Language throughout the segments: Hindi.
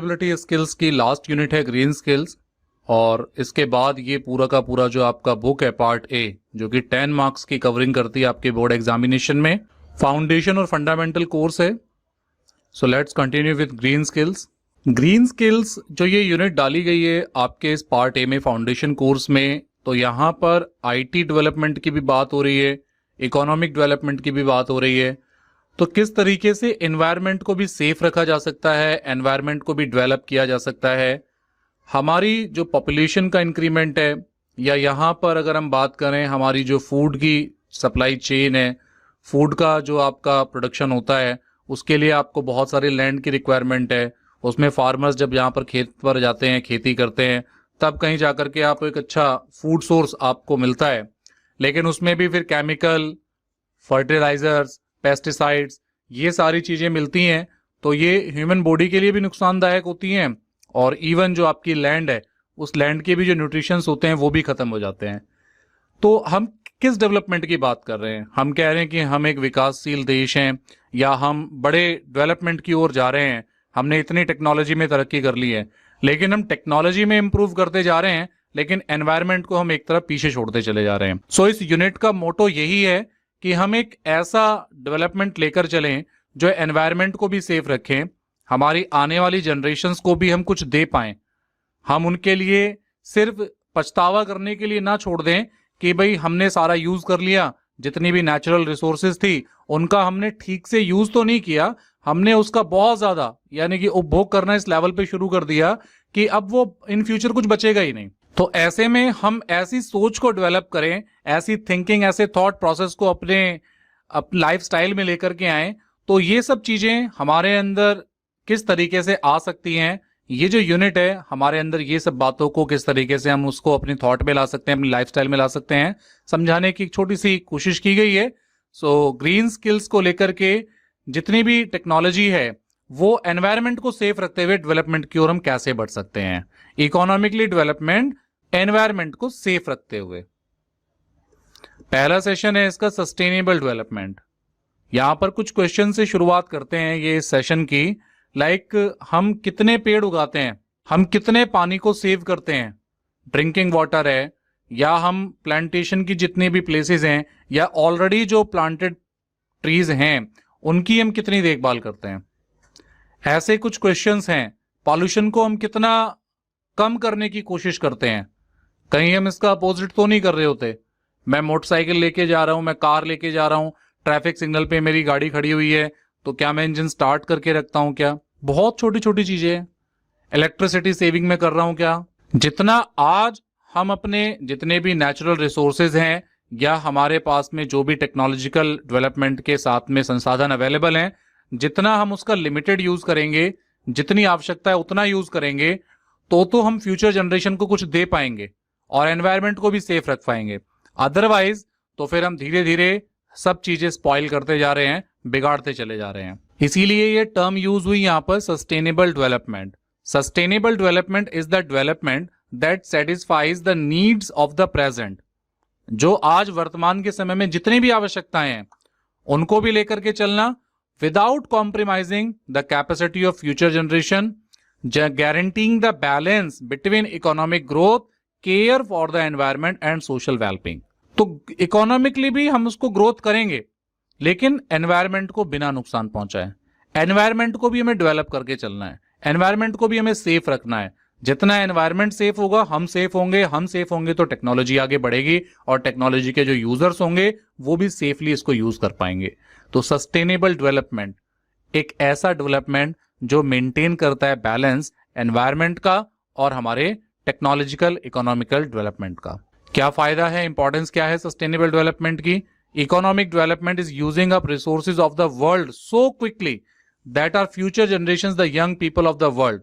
एबिलिटी स्किल्स की लास्ट यूनिट है ग्रीन स्किल्स, और इसके बाद ये पूरा का पूरा जो आपका बुक है पार्ट ए, जो कि 10 मार्क्स की कवरिंग करती है आपके बोर्ड एग्जामिनेशन में, फाउंडेशन और फंडामेंटल कोर्स है। So let's continue with green skills. Green skills जो ये यूनिट डाली गई है आपके इस पार्ट ए में फाउंडेशन कोर्स में, तो यहाँ पर आईटी डेवलपमेंट की भी बात हो रही है, इकोनॉमिक डेवलपमेंट की भी बात हो रही है। तो किस तरीके से एनवायरनमेंट को भी सेफ रखा जा सकता है, एनवायरनमेंट को भी डेवलप किया जा सकता है, हमारी जो पॉपुलेशन का इंक्रीमेंट है, या यहाँ पर अगर हम बात करें हमारी जो फूड की सप्लाई चेन है, फूड का जो आपका प्रोडक्शन होता है, उसके लिए आपको बहुत सारी लैंड की रिक्वायरमेंट है। उसमें फार्मर्स जब यहाँ पर खेत पर जाते हैं, खेती करते हैं, तब कहीं जाकर के आपको एक अच्छा फूड सोर्स आपको मिलता है। लेकिन उसमें भी फिर केमिकल, फर्टिलाइजर्स, पेस्टिसाइड्स, ये सारी चीज़ें मिलती हैं, तो ये ह्यूमन बॉडी के लिए भी नुकसानदायक होती हैं, और इवन जो आपकी लैंड है उस लैंड के भी जो न्यूट्रिशंस होते हैं वो भी खत्म हो जाते हैं। तो हम किस डेवलपमेंट की बात कर रहे हैं? हम कह रहे हैं कि हम एक विकासशील देश हैं, या हम बड़े डेवलपमेंट की ओर जा रहे हैं, हमने इतनी टेक्नोलॉजी में तरक्की कर ली है, लेकिन हम टेक्नोलॉजी में इंप्रूव करते जा रहे हैं, लेकिन एनवायरनमेंट को हम एक तरफ पीछे छोड़ते चले जा रहे हैं। सो इस यूनिट का मोटो यही है कि हम एक ऐसा डेवलपमेंट लेकर चलें जो एनवायरनमेंट को भी सेफ रखें, हमारी आने वाली जनरेशन्स को भी हम कुछ दे पाएं। हम उनके लिए सिर्फ पछतावा करने के लिए ना छोड़ दें कि भाई हमने सारा यूज कर लिया, जितनी भी नेचुरल रिसोर्सेज थी उनका हमने ठीक से यूज तो नहीं किया, हमने उसका बहुत ज्यादा यानी कि उपभोग करना इस लेवल पे शुरू कर दिया कि अब वो इन फ्यूचर कुछ बचेगा ही नहीं। तो ऐसे में हम ऐसी सोच को डेवलप करें, ऐसी थिंकिंग, ऐसे थॉट प्रोसेस को अपने लाइफ स्टाइल में लेकर के आए, तो ये सब चीजें हमारे अंदर किस तरीके से आ सकती हैं, ये जो यूनिट है हमारे अंदर ये सब बातों को किस तरीके से हम उसको अपनी थॉट में ला सकते हैं, अपनी लाइफस्टाइल में ला सकते हैं, समझाने की एक छोटी सी कोशिश की गई है। सो ग्रीन स्किल्स को लेकर के जितनी भी टेक्नोलॉजी है वो एनवायरनमेंट को सेफ रखते हुए डेवलपमेंट की ओर हम कैसे बढ़ सकते हैं, इकोनॉमिकली डेवलपमेंट एनवायरनमेंट को सेफ रखते हुए। पहला सेशन है इसका सस्टेनेबल डेवलपमेंट। यहां पर कुछ क्वेश्चन से शुरुआत करते हैं ये सेशन की, लाइक हम कितने पेड़ उगाते हैं, हम कितने पानी को सेव करते हैं, ड्रिंकिंग वाटर है, या हम प्लांटेशन की जितनी भी प्लेसेस हैं या ऑलरेडी जो प्लांटेड ट्रीज हैं उनकी हम कितनी देखभाल करते हैं। ऐसे कुछ क्वेश्चंस हैं। पॉल्यूशन को हम कितना कम करने की कोशिश करते हैं, कहीं हम इसका अपोजिट तो नहीं कर रहे होते। मैं मोटरसाइकिल लेके जा रहा हूं, मैं कार लेके जा रहा हूं, ट्रैफिक सिग्नल पे मेरी गाड़ी खड़ी हुई है, तो क्या मैं इंजन स्टार्ट करके रखता हूं क्या? बहुत छोटी छोटी चीजें हैं। इलेक्ट्रिसिटी सेविंग में कर रहा हूं क्या? जितना आज हम अपने जितने भी नेचुरल रिसोर्सेज हैं या हमारे पास में जो भी टेक्नोलॉजिकल डेवलपमेंट के साथ में संसाधन अवेलेबल हैं, जितना हम उसका लिमिटेड यूज करेंगे, जितनी आवश्यकता है उतना यूज करेंगे, तो हम फ्यूचर जनरेशन को कुछ दे पाएंगे और एनवायरनमेंट को भी सेफ रख पाएंगे। अदरवाइज तो फिर हम धीरे धीरे सब चीजें स्पॉइल करते जा रहे हैं, बिगाड़ते चले जा रहे हैं। इसीलिए ये टर्म यूज हुई यहां पर sustainable development. Sustainable development is the development that satisfies the needs of the present. जो आज वर्तमान के समय में जितनी भी आवश्यकताएं हैं उनको भी लेकर के चलना, without compromising the capacity of future generation, guaranteeing the balance between economic growth, care for the environment and social well-being। तो इकोनॉमिकली भी हम उसको ग्रोथ करेंगे, लेकिन एनवायरनमेंट को बिना नुकसान पहुंचाए। एनवायरनमेंट को भी हमें डेवलप करके चलना है, एनवायरनमेंट को भी हमें सेफ रखना है। जितना एनवायरनमेंट सेफ होगा हम सेफ होंगे, हम सेफ होंगे तो टेक्नोलॉजी आगे बढ़ेगी और टेक्नोलॉजी के जो यूजर्स होंगे वो भी सेफली इसको यूज कर पाएंगे। तो सस्टेनेबल डेवलपमेंट एक ऐसा डेवलपमेंट जो मेंटेन करता है बैलेंस एनवायरनमेंट का और हमारे टेक्नोलॉजिकल इकोनॉमिकल डेवलपमेंट का। क्या फायदा है, इंपॉर्टेंस क्या है सस्टेनेबल डेवलपमेंट की? Economic development is using up resources of the world so quickly that our future generations, the young people of the world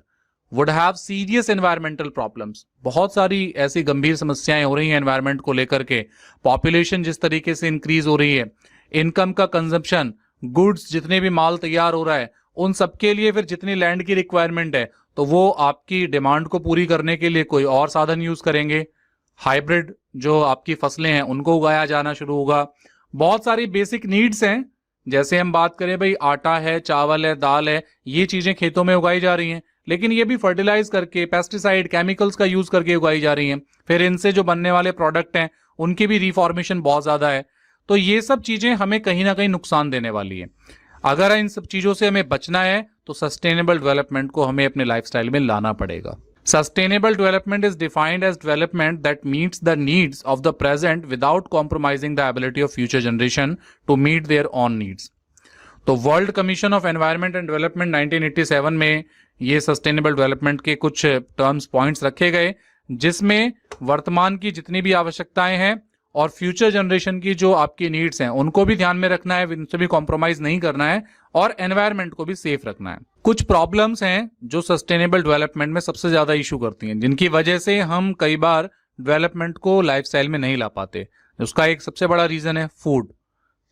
would have serious environmental problems. बहुत सारी ऐसी गंभीर समस्याएं हो रही हैं एनवायरनमेंट को लेकर के। पॉपुलेशन जिस तरीके से इंक्रीज हो रही है, इनकम का कंजम्पशन, गुड्स जितने भी माल तैयार हो रहा है, उन सबके लिए फिर जितनी लैंड की रिक्वायरमेंट है तो वो आपकी डिमांड को पूरी करने के लिए कोई और साधन यूज करेंगे। हाइब्रिड जो आपकी फसलें हैं उनको उगाया जाना शुरू होगा। बहुत सारी बेसिक नीड्स हैं, जैसे हम बात करें भाई आटा है, चावल है, दाल है, ये चीजें खेतों में उगाई जा रही हैं, लेकिन ये भी फर्टिलाइज करके, पेस्टिसाइड, केमिकल्स का यूज करके उगाई जा रही हैं। फिर इनसे जो बनने वाले प्रोडक्ट हैं उनकी भी रिफॉर्मेशन बहुत ज्यादा है। तो ये सब चीजें हमें कहीं ना कहीं नुकसान देने वाली है। अगर इन सब चीजों से हमें बचना है तो सस्टेनेबल डेवलपमेंट को हमें अपने लाइफस्टाइल में लाना पड़ेगा। Sustainable development is defined as development that meets the needs of the present without compromising the ability of future generation to meet their own needs. तो world commission of environment and development 1987 में ये सस्टेनेबल डेवलपमेंट के कुछ टर्म्स पॉइंट्स रखे गए, जिसमें वर्तमान की जितनी भी आवश्यकताएं हैं और फ्यूचर जनरेशन की जो आपकी नीड्स हैं उनको भी ध्यान में रखना है, उनसे भी कॉम्प्रोमाइज नहीं करना है और एनवायरनमेंट को भी सेफ रखना है। कुछ प्रॉब्लम्स हैं जो सस्टेनेबल डेवलपमेंट में सबसे ज्यादा इशू करती हैं, जिनकी वजह से हम कई बार डेवलपमेंट को लाइफस्टाइल में नहीं ला पाते। उसका एक सबसे बड़ा रीजन है फूड,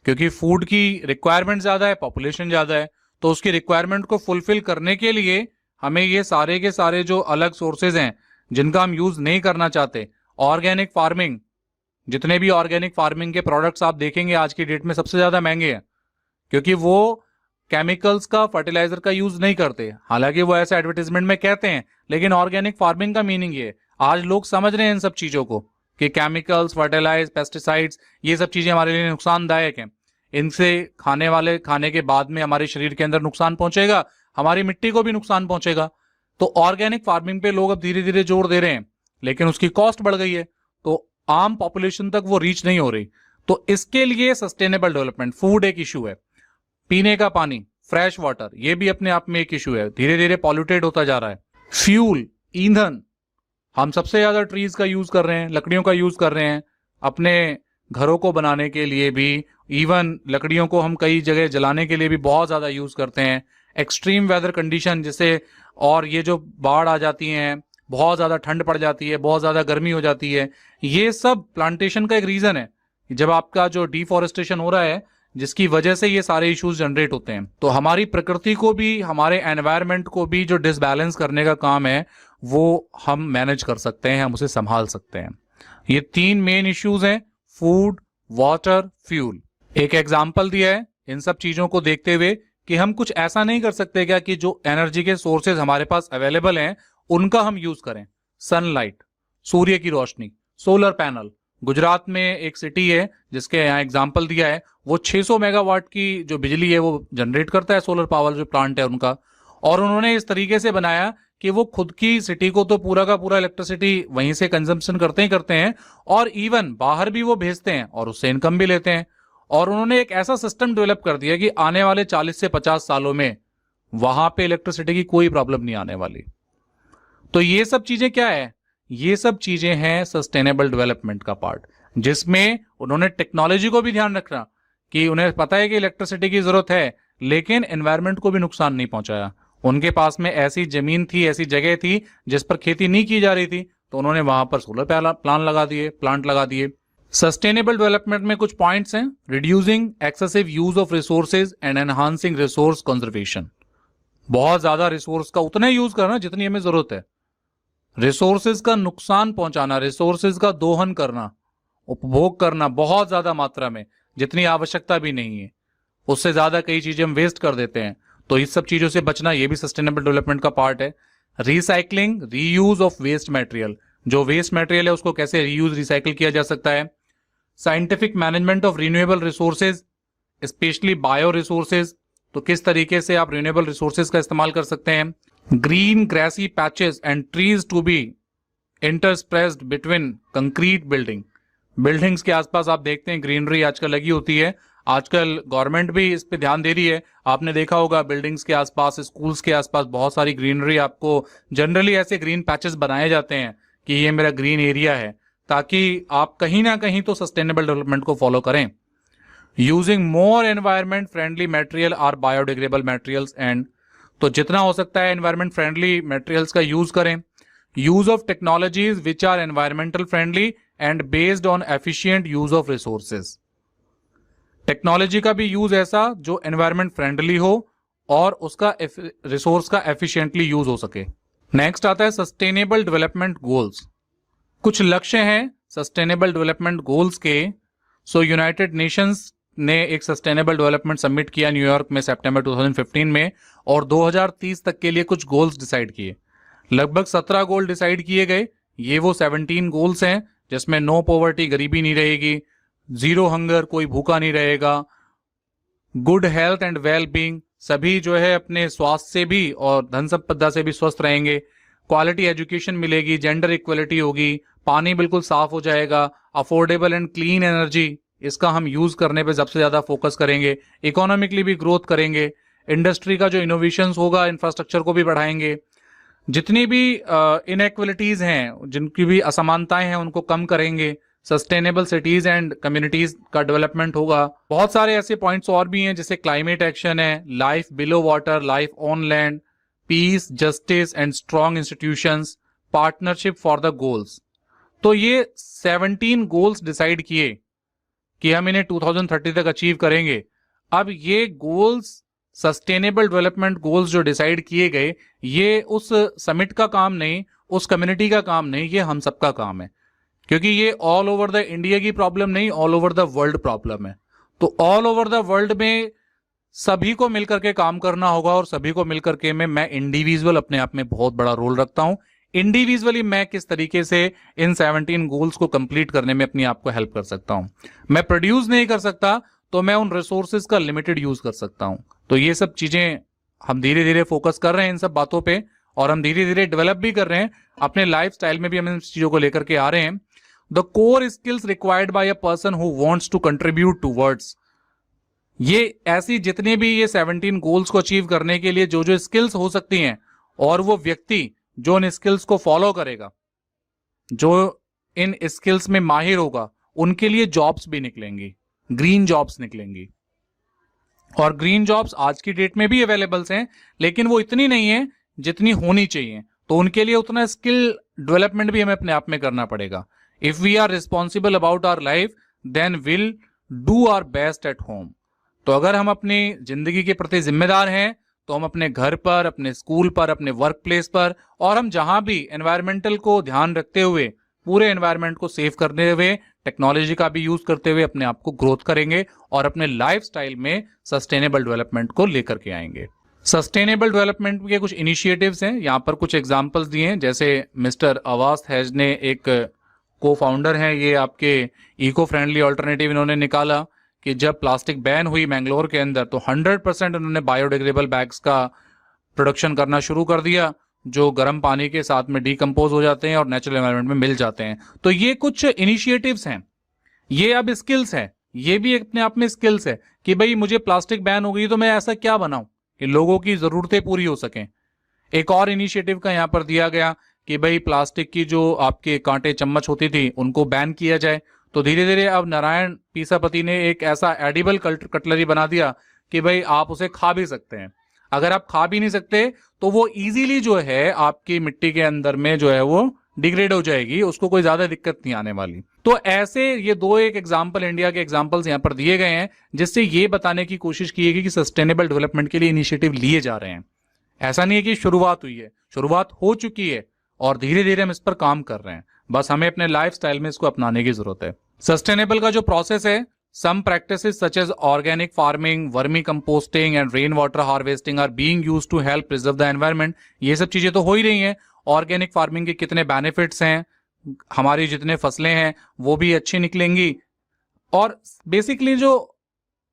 क्योंकि फूड की रिक्वायरमेंट ज्यादा है, पॉपुलेशन ज्यादा है, तो उसकी रिक्वायरमेंट को फुलफिल करने के लिए हमें ये सारे के सारे जो अलग सोर्सेज हैं जिनका हम यूज नहीं करना चाहते, ऑर्गेनिक फार्मिंग, जितने भी ऑर्गेनिक फार्मिंग के प्रोडक्ट्स आप देखेंगे आज की डेट में सबसे ज्यादा महंगे हैं, क्योंकि वो केमिकल्स का, फर्टिलाइजर का यूज नहीं करते। हालांकि वो ऐसे एडवर्टीजमेंट में कहते हैं, लेकिन ऑर्गेनिक फार्मिंग का मीनिंग ये है। आज लोग समझ रहे हैं इन सब चीजों को कि केमिकल्स, फर्टिलाइज, पेस्टिसाइड्स, ये सब चीजें हमारे लिए नुकसानदायक हैं। इनसे खाने के बाद में हमारे शरीर के अंदर नुकसान पहुंचेगा, हमारी मिट्टी को भी नुकसान पहुंचेगा। तो ऑर्गेनिक फार्मिंग पे लोग अब धीरे धीरे जोर दे रहे हैं, लेकिन उसकी कॉस्ट बढ़ गई है, तो आम पॉपुलेशन तक वो रीच नहीं हो रही। तो इसके लिए सस्टेनेबल डेवलपमेंट, फूड एक इशू है, पीने का पानी, फ्रेश वाटर, ये भी अपने आप में एक इशू है, धीरे धीरे पॉल्यूटेड होता जा रहा है। फ्यूल, ईंधन, हम सबसे ज्यादा ट्रीज का यूज कर रहे हैं, लकड़ियों का यूज कर रहे हैं अपने घरों को बनाने के लिए भी। इवन लकड़ियों को हम कई जगह जलाने के लिए भी बहुत ज्यादा यूज करते हैं। एक्सट्रीम वेदर कंडीशन जैसे, और ये जो बाढ़ आ जाती हैं, बहुत ज्यादा ठंड पड़ जाती है, बहुत ज्यादा गर्मी हो जाती है, ये सब प्लांटेशन का एक रीजन है। जब आपका जो डिफॉरेस्टेशन हो रहा है, जिसकी वजह से ये सारे इश्यूज जनरेट होते हैं। तो हमारी प्रकृति को भी, हमारे एनवायरनमेंट को भी जो डिसबैलेंस करने का काम है वो हम मैनेज कर सकते हैं, हम उसे संभाल सकते हैं। ये तीन मेन इश्यूज हैं, फूड, वाटर, फ्यूल। एक एग्जाम्पल दिया है इन सब चीजों को देखते हुए कि हम कुछ ऐसा नहीं कर सकते क्या कि जो एनर्जी के सोर्सेज हमारे पास अवेलेबल हैं उनका हम यूज करें। सनलाइट, सूर्य की रोशनी, सोलर पैनल। गुजरात में एक सिटी है जिसके यहाँ एग्जाम्पल दिया है, वो 600 मेगावाट की जो बिजली है वो जनरेट करता है, सोलर पावर जो प्लांट है उनका। और उन्होंने इस तरीके से बनाया कि वो खुद की सिटी को तो पूरा का पूरा इलेक्ट्रिसिटी वहीं से कंजम्पशन करते हैं, और इवन बाहर भी वो भेजते हैं और उससे इनकम भी लेते हैं। और उन्होंने एक ऐसा सिस्टम डेवलप कर दिया कि आने वाले 40 से 50 सालों में वहां पे इलेक्ट्रिसिटी की कोई प्रॉब्लम नहीं आने वाली। तो ये सब चीजें क्या है? ये सब चीजें हैं सस्टेनेबल डेवलपमेंट का पार्ट, जिसमें उन्होंने टेक्नोलॉजी को भी ध्यान रखना कि उन्हें पता है कि इलेक्ट्रिसिटी की जरूरत है, लेकिन एनवायरनमेंट को भी नुकसान नहीं पहुंचाया। उनके पास में ऐसी जमीन थी, ऐसी जगह थी जिस पर खेती नहीं की जा रही थी, तो उन्होंने वहां पर सोलर प्लांट लगा दिए। सस्टेनेबल डेवलपमेंट में कुछ पॉइंट्स हैं: reducing excessive use of resources and enhancing resource conservation. बहुत ज्यादा रिसोर्स का उतना यूज करना जितनी हमें जरूरत है। रिसोर्सेज का नुकसान पहुंचाना, रिसोर्सेज का दोहन करना, उपभोग करना बहुत ज्यादा मात्रा में, जितनी आवश्यकता भी नहीं है, उससे ज्यादा कई चीजें हम वेस्ट कर देते हैं। तो इस सब चीजों से बचना, ये भी सस्टेनेबल डेवलपमेंट का पार्ट है। Recycling, reuse of waste material, जो वेस्ट मटेरियल है उसको कैसे रीयूज, रिसाइकिल किया जा सकता है। Scientific management of renewable resources, specially bio resources, तो किस तरीके से आप रिन्यूएबल रिसोर्सेज का इस्तेमाल कर सकते हैं। Green grassy patches and trees to be interspersed between concrete buildings के आसपास आप देखते हैं ग्रीनरी आजकल लगी होती है। आजकल गवर्नमेंट भी इस पे ध्यान दे रही है। आपने देखा होगा बिल्डिंग्स के आसपास, स्कूल्स के आसपास बहुत सारी ग्रीनरी, आपको जनरली ऐसे ग्रीन पैचेस बनाए जाते हैं कि ये मेरा ग्रीन एरिया है, ताकि आप कहीं ना कहीं तो सस्टेनेबल डेवलपमेंट को फॉलो करें। Using more environment friendly material और बायोडिग्रेडेबल मटेरियल्स एंड, तो जितना हो सकता है एनवायरमेंट फ्रेंडली मटेरियल्स का यूज करें। Use of technologies which are environmental friendly and based on efficient use of resources. Technology का भी यूज ऐसा जो एनवायरमेंट फ्रेंडली हो और उसका रिसोर्स का एफिशिएंटली यूज हो सके। नेक्स्ट आता है सस्टेनेबल डेवलपमेंट गोल्स। कुछ लक्ष्य हैं सस्टेनेबल डेवलपमेंट गोल्स के। सो यूनाइटेड नेशंस ने एक सस्टेनेबल डेवलपमेंट समिट किया न्यूयॉर्क में सितंबर 2015 में, और 2030 तक के लिए कुछ गोल्स डिसाइड किए। लगभग 17 गोल डिसाइड किए गए। ये वो 17 गोल्स हैं जिसमें नो पॉवर्टी, गरीबी नहीं रहेगी, जीरो हंगर, कोई भूखा नहीं रहेगा, good health and well being, सभी जो है अपने स्वास्थ्य से भी और धन संपदा से भी स्वस्थ रहेंगे, क्वालिटी एजुकेशन मिलेगी, जेंडर इक्वलिटी होगी, पानी बिल्कुल साफ हो जाएगा, अफोर्डेबल एंड क्लीन एनर्जी, इसका हम यूज करने पे सबसे ज्यादा फोकस करेंगे, इकोनॉमिकली भी ग्रोथ करेंगे, इंडस्ट्री का जो इनोवेशंस होगा इंफ्रास्ट्रक्चर को भी बढ़ाएंगे, जितनी भी इनइक्वलिटीज हैं, जिनकी भी असमानताएं हैं उनको कम करेंगे, सस्टेनेबल सिटीज एंड कम्युनिटीज का डेवलपमेंट होगा। बहुत सारे ऐसे पॉइंट्स और भी हैं जैसे क्लाइमेट एक्शन है, life below water, life on land, peace, justice and strong institutions, partnership for the goals. तो ये 17 गोल्स डिसाइड किए कि हम इन्हें 2030 तक अचीव करेंगे। अब ये गोल्स, सस्टेनेबल डेवलपमेंट गोल्स जो डिसाइड किए गए, ये उस समिट का काम नहीं, उस कम्युनिटी का काम नहीं, ये हम सबका काम है, क्योंकि ये ऑल ओवर द इंडिया की प्रॉब्लम नहीं, all over the world problem है। तो ऑल ओवर द वर्ल्ड में सभी को मिलकर के काम करना होगा, और सभी को मिलकर के मैं इंडिविजुअल अपने आप में बहुत बड़ा रोल रखता हूं। इंडिविजुअली मैं किस तरीके से इन 17 गोल्स को कंप्लीट करने में अपनी आप को हेल्प कर सकता हूं। मैं प्रोड्यूस नहीं कर सकता तो मैं उन रिसोर्सेज का लिमिटेड यूज कर सकता हूं। तो ये सब चीजें हम धीरे धीरे फोकस कर रहे हैं इन सब बातों पे, और हम धीरे धीरे डेवलप भी कर रहे हैं अपने लाइफ स्टाइल में भी, हम इन चीजों को लेकर के आ रहे हैं। The core skills required by a person who wants to contribute towards, ये ऐसी जितने भी ये 17 गोल्स को अचीव करने के लिए जो जो स्किल्स हो सकती हैं, और वो व्यक्ति जो इन स्किल्स को फॉलो करेगा, जो इन स्किल्स में माहिर होगा, उनके लिए जॉब्स भी निकलेंगी, ग्रीन जॉब्स निकलेंगी। और ग्रीन जॉब्स आज की डेट में भी अवेलेबल्स हैं, लेकिन वो इतनी नहीं है जितनी होनी चाहिए। तो उनके लिए उतना स्किल डेवलपमेंट भी हमें अपने आप में करना पड़ेगा। If we are responsible about our life, then will do our best at home. तो अगर हम अपनी जिंदगी के प्रति जिम्मेदार हैं, तो हम अपने घर पर, अपने स्कूल पर, अपने वर्क प्लेस पर, और हम जहां भी एनवायरमेंटल को ध्यान रखते हुए, पूरे एनवायरमेंट को सेव करते हुए, टेक्नोलॉजी का भी यूज करते हुए अपने आप को ग्रोथ करेंगे और अपने लाइफस्टाइल में सस्टेनेबल डेवलपमेंट को लेकर के आएंगे। सस्टेनेबल डेवलपमेंट के कुछ इनिशिएटिव्स हैं, यहां पर कुछ एग्जांपल्स दिए हैं। जैसे मिस्टर अवास हैज ने, एक को फाउंडर हैं, ये आपके इको फ्रेंडली ऑल्टरनेटिव इन्होंने निकाला कि जब प्लास्टिक बैन हुई मैंगलोर के अंदर, तो 100% उन्होंने बायोडिग्रेडेबल बैग्स का प्रोडक्शन करना शुरू कर दिया, जो गर्म पानी के साथ में डीकंपोज हो जाते हैं और नेचुरल एनवायरनमेंट में मिल जाते हैं। तो ये कुछ इनिशिएटिव्स हैं, ये अब स्किल्स है, ये भी अपने आप में स्किल्स है कि भाई मुझे प्लास्टिक बैन हो गई तो मैं ऐसा क्या बनाऊं कि लोगों की जरूरतें पूरी हो सकें। एक और इनिशिएटिव का यहां पर दिया गया कि भाई प्लास्टिक की जो आपके कांटे चम्मच होती थी उनको बैन किया जाए। तो धीरे धीरे अब नारायण पीसापति ने एक ऐसा एडिबल कटलरी बना दिया कि भाई आप उसे खा भी सकते हैं। अगर आप खा भी नहीं सकते तो वो इजीली जो है आपकी मिट्टी के अंदर में जो है वो डिग्रेड हो जाएगी, उसको कोई ज्यादा दिक्कत नहीं आने वाली। तो ऐसे ये दो एक एग्जाम्पल, इंडिया के एग्जाम्पल्स यहाँ पर दिए गए हैं, जिससे ये बताने की कोशिश की गई कि सस्टेनेबल डेवलपमेंट के लिए इनिशिएटिव लिए जा रहे हैं। ऐसा नहीं है कि शुरुआत हुई है, शुरुआत हो चुकी है और धीरे धीरे हम इस पर काम कर रहे हैं, बस हमें अपने लाइफस्टाइल में इसको अपनाने की जरूरत है। सस्टेनेबल का जो प्रोसेस है, some practices such as organic farming, vermicomposting and rainwater harvesting are being used to help preserve the environment। ये सब चीजें तो हो ही रही हैं। ऑर्गेनिक फार्मिंग के कितने बेनिफिट्स हैं, हमारी जितने फसलें हैं वो भी अच्छी निकलेंगी। और बेसिकली जो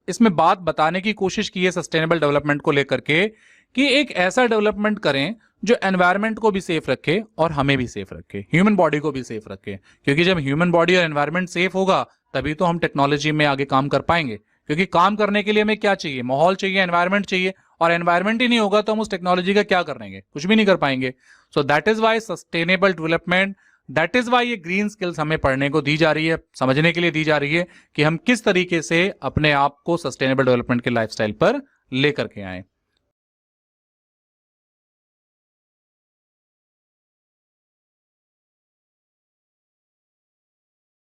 इसमें बात बताने की कोशिश की है सस्टेनेबल डेवलपमेंट को लेकर के, कि एक ऐसा डेवलपमेंट करें जो एनवायरनमेंट को भी सेफ रखे और हमें भी सेफ रखे, ह्यूमन बॉडी को भी सेफ रखे। क्योंकि जब ह्यूमन बॉडी और एनवायरनमेंट सेफ होगा तभी तो हम टेक्नोलॉजी में आगे काम कर पाएंगे। क्योंकि काम करने के लिए हमें क्या चाहिए, माहौल चाहिए, एनवायरनमेंट चाहिए, और एनवायरनमेंट ही नहीं होगा तो हम उस टेक्नोलॉजी का क्या करेंगे, कुछ भी नहीं कर पाएंगे। So that is why sustainable development, that is why ये ग्रीन स्किल्स हमें पढ़ने को दी जा रही है, समझने के लिए दी जा रही है कि हम किस तरीके से अपने आप को सस्टेनेबल डेवलपमेंट के लाइफस्टाइल पर लेकर के आए।